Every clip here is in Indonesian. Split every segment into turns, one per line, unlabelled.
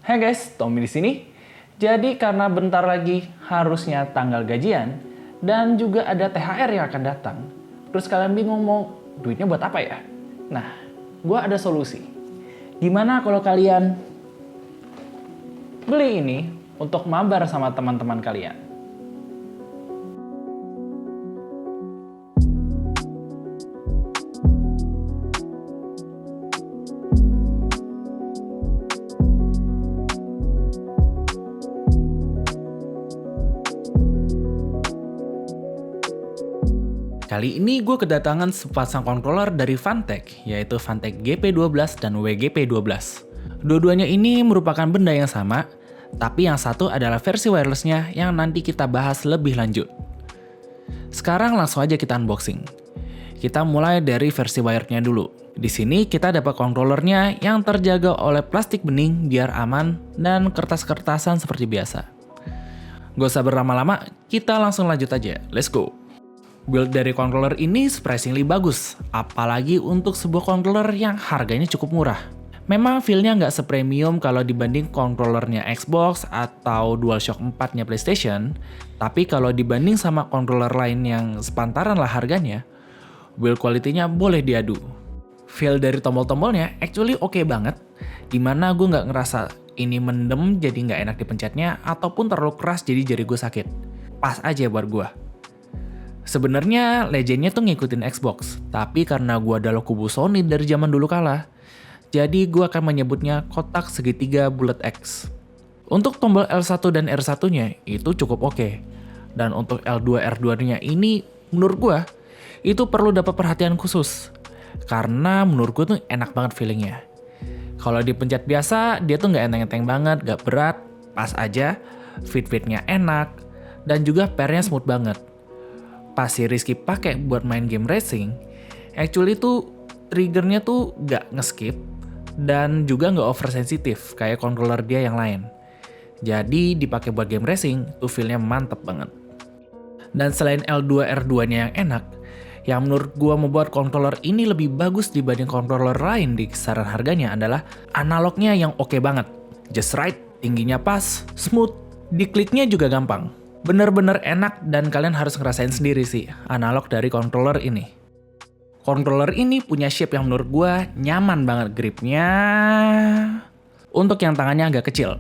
Hai guys, Tommy di sini. Jadi karena bentar lagi harusnya tanggal gajian dan juga ada THR yang akan datang. Terus kalian bingung mau duitnya buat apa ya? Nah, gue ada solusi. Gimana kalau kalian beli ini untuk mabar sama teman-teman kalian? Kali ini gue kedatangan sepasang controller dari Fantech, yaitu Fantech GP12 dan WGP12. Dua-duanya ini merupakan benda yang sama, tapi yang satu adalah versi wirelessnya yang nanti kita bahas lebih lanjut. Sekarang langsung aja kita unboxing. Kita mulai dari versi wirednya dulu. Di sini kita dapat controllernya yang terjaga oleh plastik bening biar aman dan kertas-kertasan seperti biasa. Gak usah berlama-lama, kita langsung lanjut aja. Let's go! Build dari controller ini surprisingly bagus, apalagi untuk sebuah controller yang harganya cukup murah. Memang feel-nya nggak sepremium kalau dibanding controllernya Xbox atau DualShock 4-nya PlayStation, tapi kalau dibanding sama controller lain yang sepantaran lah harganya, build quality-nya boleh diadu. Feel dari tombol-tombolnya actually oke banget, dimana gue nggak ngerasa ini mendem jadi nggak enak dipencetnya, ataupun terlalu keras jadi jari gue sakit. Pas aja buat gue. Sebenarnya legendnya tuh ngikutin Xbox, tapi karena gue adalah kubu Sony dari zaman dulu kala, jadi gue akan menyebutnya kotak segitiga Bullet X. Untuk tombol L1 dan R1-nya itu cukup oke. Dan untuk L2 R2-nya ini menurut gue itu perlu dapat perhatian khusus. Karena menurut gue tuh enak banget feelingnya. Kalau dipencet biasa dia tuh nggak enteng-enteng banget, nggak berat, pas aja, fit-fitnya enak, dan juga pairnya smooth banget. Pas si Rizky pakai buat main game racing, actually tuh triggernya tuh gak nge-skip dan juga gak oversensitif kayak controller dia yang lain. Jadi dipakai buat game racing tuh feelnya mantep banget. Dan selain L2 R2-nya yang enak, yang menurut gua membuat controller ini lebih bagus dibanding controller lain di kisaran harganya adalah analognya yang oke banget. Just right, tingginya pas, smooth, dikliknya juga gampang. Bener-bener enak dan kalian harus ngerasain sendiri sih analog dari controller ini. Controller ini punya shape yang menurut gue nyaman banget gripnya. Untuk yang tangannya agak kecil.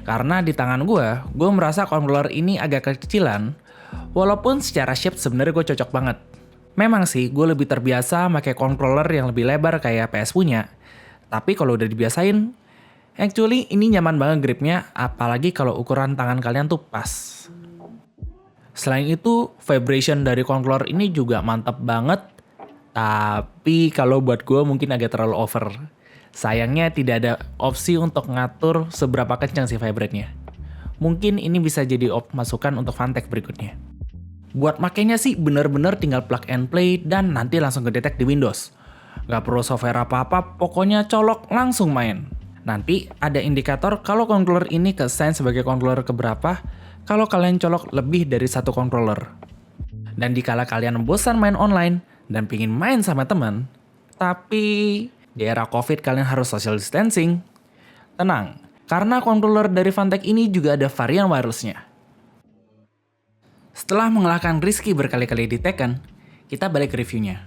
Karena di tangan gue merasa controller ini agak kecilan. Walaupun secara shape sebenarnya gue cocok banget. Memang sih gue lebih terbiasa pakai controller yang lebih lebar kayak PS punya. Tapi kalau udah dibiasain, actually ini nyaman banget gripnya, apalagi kalau ukuran tangan kalian tuh pas. Selain itu, vibration dari controller ini juga mantap banget. Tapi kalau buat gue mungkin agak terlalu over. Sayangnya tidak ada opsi untuk ngatur seberapa kencang sih vibrate-nya. Mungkin ini bisa jadi masukan untuk Fantech berikutnya. Buat makainya sih bener-bener tinggal plug and play dan nanti langsung ngedetect di Windows. Gak perlu software apa-apa, pokoknya colok langsung main. Nanti ada indikator kalau controller ini ke-assign sebagai controller keberapa kalau kalian colok lebih dari satu controller. Dan dikala kalian bosan main online dan pingin main sama teman, tapi di era COVID kalian harus social distancing, tenang, karena controller dari Fantech ini juga ada varian wirelessnya. Setelah mengalahkan Rizky berkali-kali di Tekken, kita balik ke reviewnya.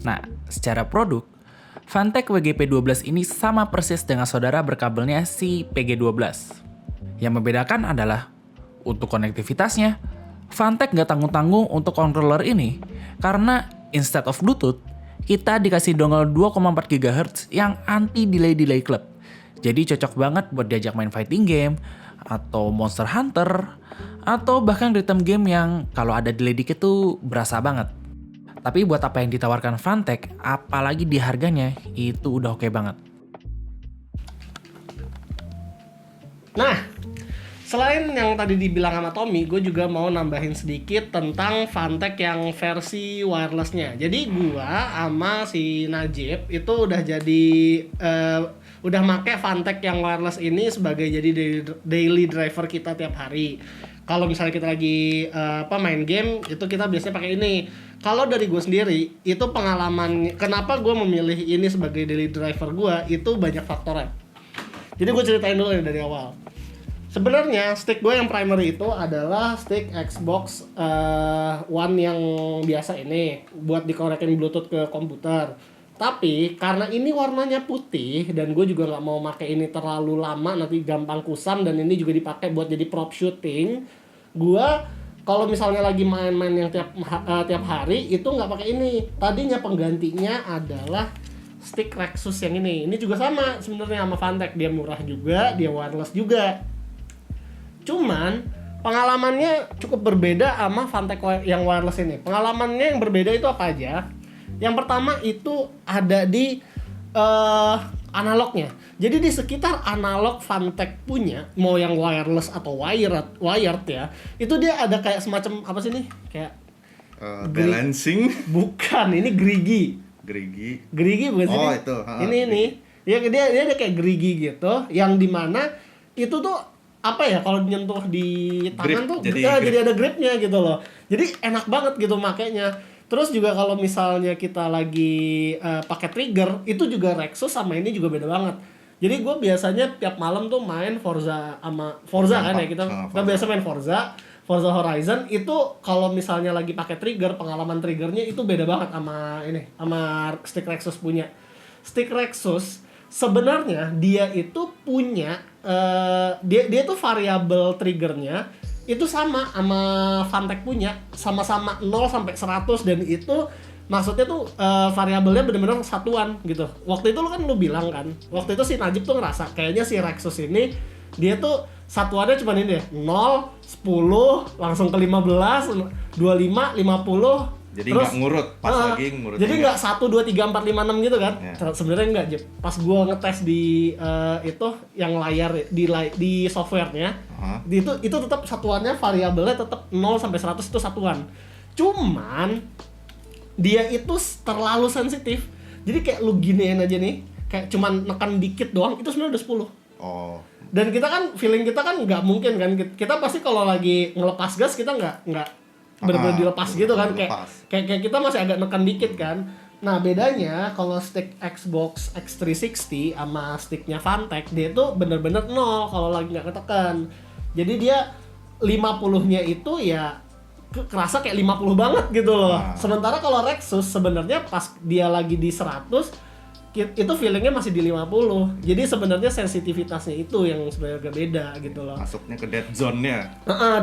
Nah, secara produk, Fantech WGP12 ini sama persis dengan saudara berkabelnya si PG12. Yang membedakan adalah untuk konektivitasnya, Fantech nggak tanggung-tanggung untuk controller ini karena instead of Bluetooth, kita dikasih dongle 2,4 GHz yang anti-delay club. Jadi cocok banget buat diajak main fighting game, atau Monster Hunter, atau bahkan rhythm game yang kalau ada delay dikit tuh berasa banget. Tapi buat apa yang ditawarkan Fantech, apalagi di harganya, itu udah oke banget.
Nah, selain yang tadi dibilang sama Tommy, gue juga mau nambahin sedikit tentang Fantech yang versi wirelessnya. Jadi gue sama si Najib itu udah udah make Fantech yang wireless ini sebagai jadi daily driver kita tiap hari. Kalau misalnya kita lagi main game, itu kita biasanya pakai ini. Kalau dari gue sendiri, itu pengalaman kenapa gue memilih ini sebagai daily driver gue, itu banyak faktornya. Jadi gue ceritain dulu ya dari awal. Sebenarnya stick gue yang primary itu adalah stick Xbox One yang biasa ini buat dikonekin Bluetooth ke komputer. Tapi karena ini warnanya putih dan gue juga nggak mau pakai ini terlalu lama nanti gampang kusam dan ini juga dipakai buat jadi prop shooting. Gue kalau misalnya lagi main-main yang tiap hari itu nggak pakai ini. Tadinya penggantinya adalah stick Rexus yang ini. Ini juga sama sebenarnya sama Fantech, dia murah juga, dia wireless juga. Cuman pengalamannya cukup berbeda sama Fantech yang wireless ini. Pengalamannya yang berbeda itu apa aja? Yang pertama itu ada di analognya. Jadi di sekitar analog Fantech punya, mau yang wireless atau wired ya, itu dia ada kayak semacam apa sih nih? Kayak
balancing.
Bukan, ini gerigi. Gerigi bukan sih?
Oh,
ini?
itu.
Ini. Ya dia ada kayak gerigi gitu, yang dimana itu tuh apa ya, kalau nyentuh di tangan tuh jadi ada gripnya gitu loh. Jadi enak banget gitu makainya. Terus juga kalau misalnya kita lagi pakai trigger, itu juga Rexus sama ini juga beda banget. Jadi gue biasanya tiap malam tuh main Forza kan ya, kita biasa main Forza Horizon. Itu kalau misalnya lagi pakai trigger, pengalaman triggernya itu beda banget sama stick Rexus punya. Stick Rexus sebenarnya dia itu punya dia tuh variabel triggernya itu sama Fantech punya, sama-sama 0 sampai 100, dan itu maksudnya tuh variabelnya benar-benar satuan gitu. Waktu itu lu bilang kan, waktu itu si Najib tuh ngerasa kayaknya si Rexus ini dia tuh satuannya cuma ini deh, 0, 10, langsung ke 15, 25, 50.
Jadi nggak ngurut, pas lagi ngurut.
Jadi nggak 1, 2, 3, 4, 5, 6 gitu kan?
Ya.
Sebenarnya nggak, pas gua ngetes di itu yang layar di softwarenya, itu tetap satuannya variabelnya tetap 0 sampai 100 itu satuan. Cuman dia itu terlalu sensitif. Jadi kayak lu giniin aja nih, kayak cuman nekan dikit doang itu sebenarnya udah 10.
Oh.
Dan kita kan feeling kita kan nggak mungkin kan, kita pasti kalau lagi ngelepas gas kita nggak bener-bener dilepas gitu kan, kayak kita masih agak nekan dikit kan. Nah bedanya kalau stick Xbox X360 sama sticknya Fantech, dia itu bener-bener 0 kalau lagi nggak ketekan. Jadi dia 50-nya itu ya kerasa kayak 50 banget gitu loh. Sementara kalau Rexus sebenarnya pas dia lagi di 100 itu feelingnya masih di 50. Jadi sebenarnya sensitivitasnya itu yang sebenarnya agak beda gitu loh.
Masuknya ke dead zone-nya.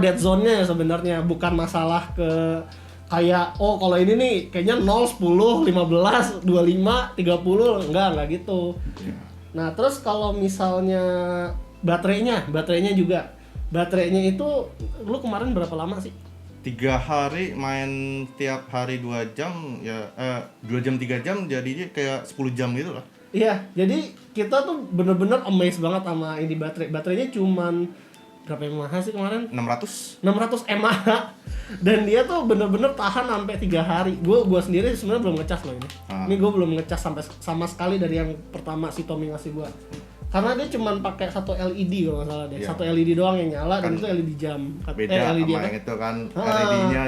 Dead zone-nya sebenarnya bukan masalah ke kayak kalau ini nih kayaknya 0, 10, 15, 25, 30, enggak gitu. Nah, terus kalau misalnya baterainya juga. Baterainya itu lu kemarin berapa lama sih?
3 hari main tiap hari 2 jam ya 2 jam 3 jam jadinya kayak 10 jam gitu lah.
Iya, jadi kita tuh bener-bener amazed banget sama ini baterainya cuman berapa mAh sih kemarin?
600
mAh. Dan dia tuh bener-bener tahan sampai 3 hari. Gua sendiri sebenarnya belum ngecas loh ini. Ini gue belum ngecas sampai sama sekali dari yang pertama si Tommy ngasih gua. Karena dia cuma pakai satu LED kalau nggak salah deh, satu LED doang yang nyala kan, dan itu LED jam.
Beda
LED
sama yang itu kan, LED-nya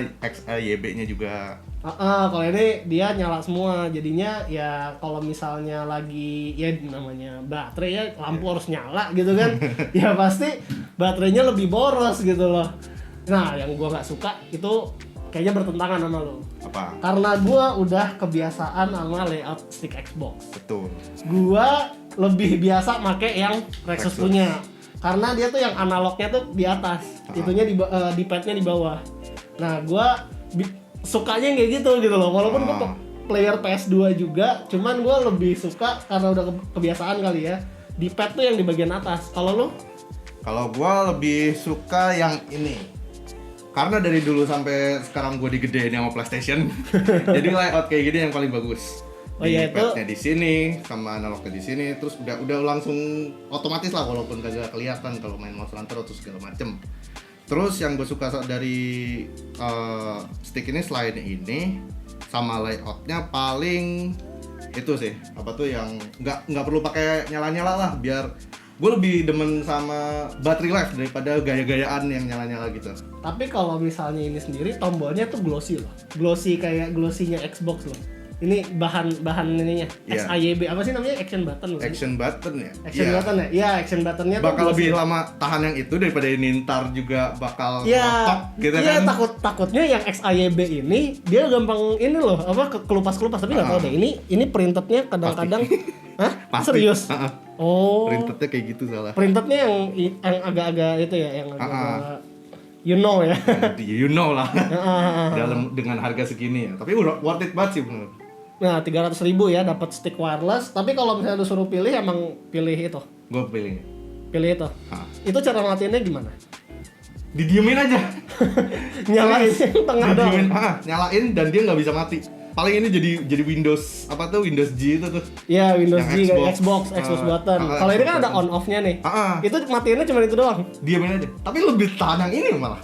YB-nya juga.
Kalau ini dia nyala semua, jadinya ya kalau misalnya lagi ya namanya baterai ya lampu harus nyala gitu kan, ya pasti baterainya lebih boros gitu loh. Nah yang gua nggak suka itu kayaknya bertentangan sama lo.
Apa?
Karena gua udah kebiasaan sama layout stick Xbox.
Betul.
Gua lebih biasa make yang Rexus punya, karena dia tuh yang analognya tuh di atas, itunya di padnya di bawah. Nah gua sukanya kayak gitu loh, walaupun gua player PS2 juga, cuman gua lebih suka karena udah kebiasaan kali ya, di pad tuh yang di bagian atas. Kalau lu?
Kalau gua lebih suka yang ini, karena dari dulu sampai sekarang gua digedein sama PlayStation. Jadi layout kayak gini yang paling bagus. Padnya di sini sama analognya di sini, terus udah langsung otomatis lah, walaupun kagak kelihatan kalau main mouse hunter atau segala macem. Terus yang gue suka dari stick ini selain ini sama layoutnya paling itu sih apa tuh yang nggak perlu pakai nyala-nyala lah, biar gue lebih demen sama battery life daripada gaya-gayaan yang nyala-nyala gitu.
Tapi kalau misalnya ini sendiri tombolnya tuh glossy loh, glossy kayak glossy-nya Xbox loh. Ini bahan ininya
Iya.
XAYB apa sih namanya? Action button bukan?
Action button ya.
Action
Iya.
button ya? Iya, action buttonnya tuh
Bakal lebih
biasanya-
lama tahan yang itu daripada ini ntar juga bakal
Iya,
ngotok gitu
iya
kan.
takutnya yang XAYB ini dia gampang ini loh apa kelupas-kelupas tapi nggak tahu deh ini printednya kadang-kadang, hah?
Pasti.
Serius?
Heeh.
Oh,
Printednya kayak gitu salah.
printednya yang agak-agak itu ya, yang agak you know ya.
You know lah. Dengan harga segini ya. Tapi worth it banget sih bener.
Nah 300.000 ya dapat stick wireless. Tapi kalau misalnya lu suruh pilih emang pilih itu,
Gue pilih.
pilih itu.
Hah.
Itu cara matiinnya gimana?
Didiemin aja.
Nyalain yang tengah
Didiemin,
doang.
nyalain dan dia nggak bisa mati. Paling ini jadi Windows apa tuh Windows G itu tuh.
Iya Windows
Yang
G,
Xbox.
Xbox
Ah,
button.
ah,
Kalau ini
Xbox
kan ada
button.
on off-nya nih.
Ah.
Itu matiinnya cuma itu doang.
Diemin aja. Tapi lebih tahan yang ini malah.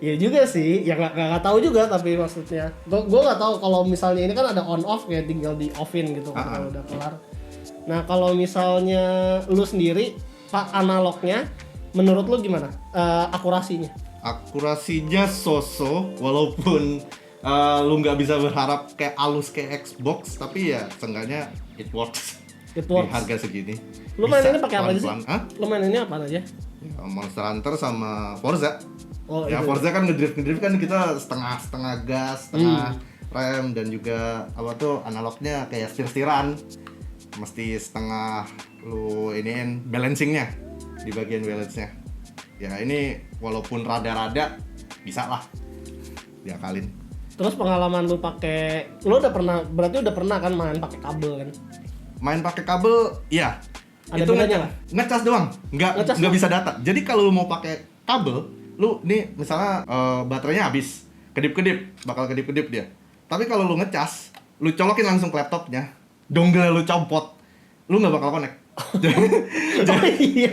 Iya juga sih, ya nggak tahu juga tapi maksudnya, gue nggak tahu kalau misalnya ini kan ada on off ya tinggal di offin gitu kalau udah kelar. Nah kalau misalnya lu sendiri pak analognya, menurut lu gimana akurasinya?
Akurasinya so-so walaupun lu nggak bisa berharap kayak halus kayak Xbox tapi ya seenggaknya it works.
It
Di
works.
harga segini.
Lu main ini pakai apa aja sih?
pelan-pelan. Hah?
Lu main ini apa aja?
Ya, Monster Hunter sama Forza.
Oh
Ya
itu.
Forza kan ngedrift kan kita setengah gas, setengah rem dan juga apa tuh analognya kayak setir-setiran. Mesti setengah lu iniin balancingnya di bagian balance-nya. Ya ini walaupun rada-rada bisa lah diakalin.
Terus pengalaman lu pakai, lu berarti udah pernah kan main pakai kabel kan?
Main pakai kabel, iya.
Ada
Itu
bedanya
ngecas doang,
Ngecas
nggak bisa data. Jadi kalau lu mau pakai kabel, lu nih misalnya baterainya habis, bakal kedip-kedip dia. Tapi kalau lu ngecas, lu colokin langsung ke laptopnya, dongle lu copot, lu nggak bakal connect.
Oh iya,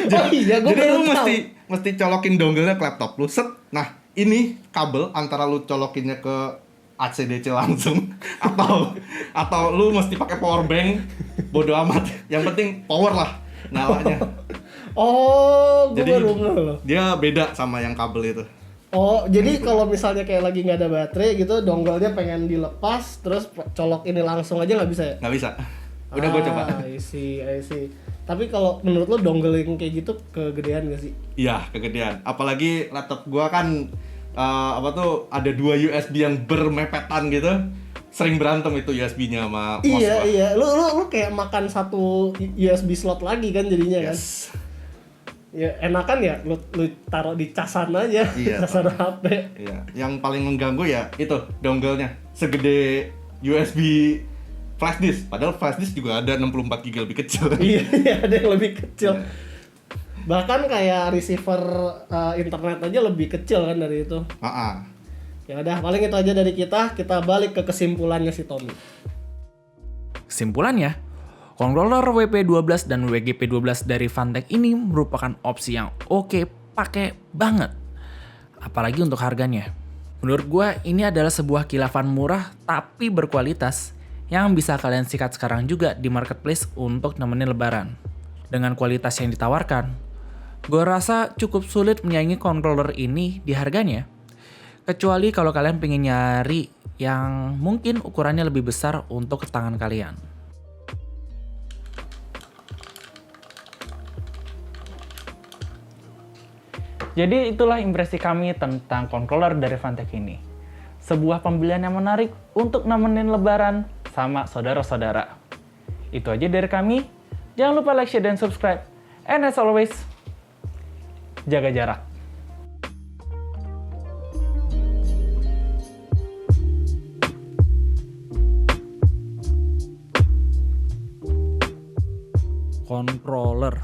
gue
Jadi
baru
lu
tahu.
mesti colokin dongle-nya ke laptop lu, set. Nah, ini kabel antara lu colokinnya ke AC/DC langsung atau lu mesti pakai power bank, bodo amat. Yang penting power lah nyalanya.
Oh, gue
Jadi
baru ngeh loh.
dia beda sama yang kabel itu.
Oh, jadi kalau misalnya kayak lagi nggak ada baterai gitu, dongle-nya pengen dilepas, terus colok ini langsung aja nggak bisa ya?
Nggak bisa. Udah gue coba.
I see. Tapi kalau menurut lo dongle yang kayak gitu kegedean gak sih?
Iya, kegedean. Apalagi laptop gua kan ada 2 USB yang bermepetan gitu. Sering berantem itu USB-nya sama mouse gua.
Iya. Lu kayak makan satu USB slot lagi kan jadinya kan?
Yes.
Ya enakan ya lu taruh di casan aja,
Iya,
casan HP.
Iya, yang paling mengganggu ya itu dongle-nya. Segede USB flash disk. Padahal flash disk juga ada 64 GB lebih kecil.
Iya, ada yang lebih kecil.
Iya.
Bahkan kayak receiver internet aja lebih kecil kan dari itu. Ya udah, paling itu aja dari kita. Kita balik ke kesimpulannya si Tommy.
Kesimpulannya, controller WP12 dan WGP12 dari Fantech ini merupakan opsi yang oke pakai banget. Apalagi untuk harganya. Menurut gue ini adalah sebuah kilafan murah tapi berkualitas yang bisa kalian sikat sekarang juga di marketplace untuk nemenin lebaran. Dengan kualitas yang ditawarkan, gue rasa cukup sulit menyaingi controller ini di harganya. Kecuali kalau kalian pengen nyari yang mungkin ukurannya lebih besar untuk tangan kalian. Jadi itulah impresi kami tentang controller dari Fantech ini. Sebuah pembelian yang menarik untuk nemenin lebaran sama saudara-saudara. Itu aja dari kami. Jangan lupa like, share, dan subscribe. And as always, jaga jarak. Controller.